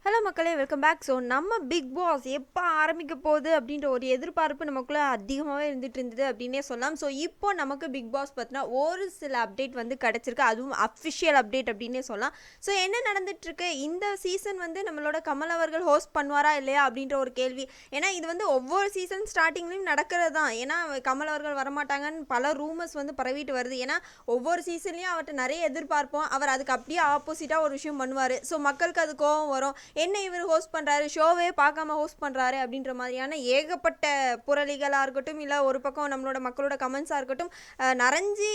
Hello மக்களே, welcome back. So நம்ம big pass எப்போ ஆரம்பிக்க போகுது அப்படின்ற ஒரு எதிர்பார்ப்பு நமக்குள்ளே அதிகமாகவே இருந்துட்டு இருந்தது அப்படின்னே சொல்லலாம். ஸோ இப்போ நமக்கு பிக் பாஸ் பார்த்தினா ஒரு சில அப்டேட் வந்து கிடச்சிருக்கு, அதுவும் அஃபிஷியல் அப்டேட் அப்படின்னே சொல்லலாம். ஸோ என்ன நடந்துட்டுருக்கு, இந்த சீசன் வந்து நம்மளோட கமல் அவர்கள் ஹோஸ்ட் பண்ணுவாரா இல்லையா அப்படின்ற ஒரு கேள்வி. ஏன்னா இது வந்து ஒவ்வொரு சீசன் ஸ்டார்டிங்லேயும் நடக்கிறது தான். ஏன்னா கமல் அவர்கள் வரமாட்டாங்கன்னு பல ரூமர்ஸ் வந்து பரவிட்டு வருது. ஏன்னா ஒவ்வொரு சீசன்லேயும் அவர்கிட்ட நிறைய எதிர்பார்ப்போம், அவர் அதுக்கு அப்படியே ஆப்போசிட்டாக ஒரு விஷயம் பண்ணுவார். ஸோ மக்களுக்கு அது கோவம் வரும், என்ன இவர் ஹோஸ்ட் பண்ணுறாரு, ஷோவே பார்க்காம ஹோஸ்ட் பண்ணுறாரு அப்படின்ற மாதிரியான ஏகப்பட்ட புரளிகளாக இருக்கட்டும், இல்லை ஒரு பக்கம் நம்மளோட மக்களோட கமெண்ட்ஸாக இருக்கட்டும், நிறைஞ்சி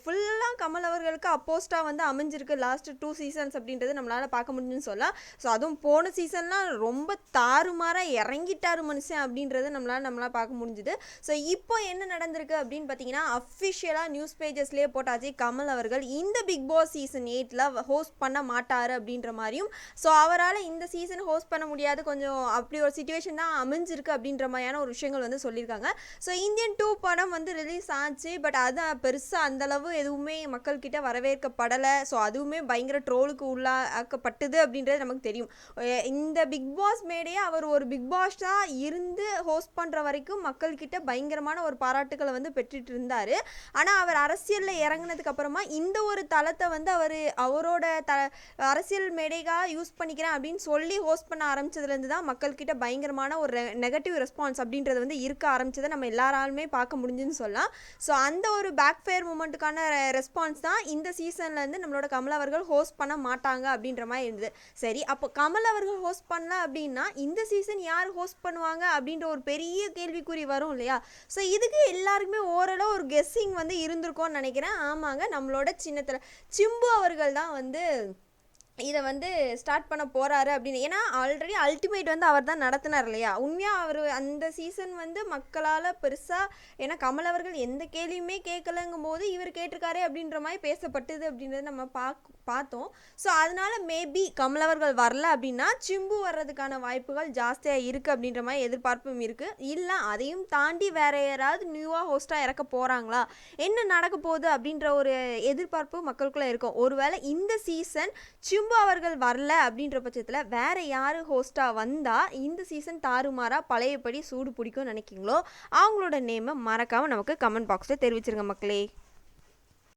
ஃபுல்லாக கமல் அவர்களுக்கு அப்போஸ்டாக வந்து அமைஞ்சிருக்கு லாஸ்ட் 2 சீசன்ஸ் அப்படின்றது நம்மளால் பார்க்க முடியும்னு சொல்லலாம். ஸோ அதுவும் போன சீசன்லாம் ரொம்ப தாறுமாறாக இறங்கிட்டார் மனுஷன் அப்படின்றது நம்மளால் பார்க்க முடிஞ்சுது. ஸோ இப்போ என்ன நடந்திருக்கு அப்படின்னு பார்த்தீங்கன்னா, அஃபிஷியலாக நியூஸ் பேஜஸ்லேயே போட்டாச்சு, கமல் அவர்கள் இந்த பிக் பாஸ் சீசன் 8ல் ஹோஸ்ட் பண்ண மாட்டார் அப்படின்ற மாதிரியும். ஸோ அவரால் இந்த சீசன் ஹோஸ்ட் பண்ண முடியாது, கொஞ்சம் அப்படி ஒரு சிச்சுவேஷன் தான் அமைஞ்சிருக்கு அப்படின்ற மாதிரியான ஒரு விஷயங்கள் வந்து சொல்லியிருக்காங்க. ஸோ இந்தியன் 2 படம் வந்து ரிலீஸ் ஆச்சு, பட் அது பெருசாக அந்தளவு எதுவுமே மக்கள்கிட்ட வரவேற்கப்படலை. ஸோ அதுவுமே பயங்கர ட்ரோலுக்கு உள்ளாக்கப்பட்டது அப்படின்றது நமக்கு தெரியும். இந்த பிக் பாஸ் மேடையே அவர் ஒரு பிக் பாஸாக இருந்து ஹோஸ்ட் பண்ணுற வரைக்கும் மக்கள்கிட்ட பயங்கரமான ஒரு பாராட்டுக்களை வந்து பெற்றுட்டு இருந்தார். ஆனால் அவர் அரசியலில் இறங்கினதுக்கு அப்புறமா இந்த ஒரு தளத்தை வந்து அவரோட அரசியல் மேடைக்காக யூஸ் பண்ணிக்கிறேன் அப்படின்னு சொல்லி ஹோஸ்ட் பண்ண ஆரம்பிச்சதுலேருந்து தான் மக்கள்கிட்ட பயங்கரமான ஒரு நெகட்டிவ் ரெஸ்பான்ஸ் அப்படின்றது வந்து இருக்க ஆரம்பிச்சதை நம்ம எல்லாராலுமே பார்க்க முடிஞ்சுன்னு சொல்லலாம். ஸோ அந்த ஒரு பேக் ஃபயர் மூமெண்ட்டுக்கான ரெஸ்பான்ஸ் தான் இந்த சீசன்லேருந்து நம்மளோட கமல் அவர்கள் ஹோஸ்ட் பண்ண மாட்டாங்க அப்படின்ற மாதிரி இருந்தது. சரி, அப்போ கமல் அவர்கள் ஹோஸ்ட் பண்ணல அப்படின்னா இந்த சீசன் யார் ஹோஸ்ட் பண்ணுவாங்க அப்படின்ற ஒரு பெரிய கேள்விக்குறி வரும் இல்லையா. ஸோ இதுக்கு எல்லாருக்குமே ஓரளவு ஒரு கெஸ்ஸிங் வந்து இருந்திருக்கும்னு நினைக்கிறேன். ஆமாங்க, நம்மளோட சின்னத்தில் சிம்பு அவர்கள் தான் வந்து இதை வந்து ஸ்டார்ட் பண்ண போகிறாரு அப்படின்னு. ஏன்னா ஆல்ரெடி அல்டிமேட் வந்து அவர் தான் நடத்தினார் இல்லையா. உண்மையாக அவர் அந்த சீசன் வந்து மக்களால் பெருசாக, ஏன்னா கமல் அவர்கள் எந்த கேள்வியுமே கேட்கலங்கும் போது இவர் கேட்டிருக்காரு அப்படின்ற மாதிரி பேசப்பட்டது அப்படின்றத நம்ம பார்த்தோம். ஸோ அதனால மேபி கமல் அவர்கள் வரல அப்படின்னா சிம்பு வர்றதுக்கான வாய்ப்புகள் ஜாஸ்தியாக இருக்குது அப்படின்ற மாதிரி எதிர்பார்ப்பும் இருக்குது. இல்லை அதையும் தாண்டி வேறு யாராவது நியூவாக ஹோஸ்ட்டாக இறக்க போகிறாங்களா, என்ன நடக்க போகுது அப்படின்ற ஒரு எதிர்பார்ப்பு மக்களுக்குள்ளே இருக்கும். ஒருவேளை இந்த சீசன் சிம்பு அவர்கள் வரல அப்படின்ற பட்சத்தில் வேற யாரு ஹோஸ்டா வந்தா இந்த சீசன் தாறுமாறா பழையபடி சூடு பிடிக்கும்னு நினைக்கிறீங்களோ அவங்களோட நேமை மறக்காம நமக்கு கமெண்ட் பாக்ஸில் தெரிவிச்சிருங்க மக்களே.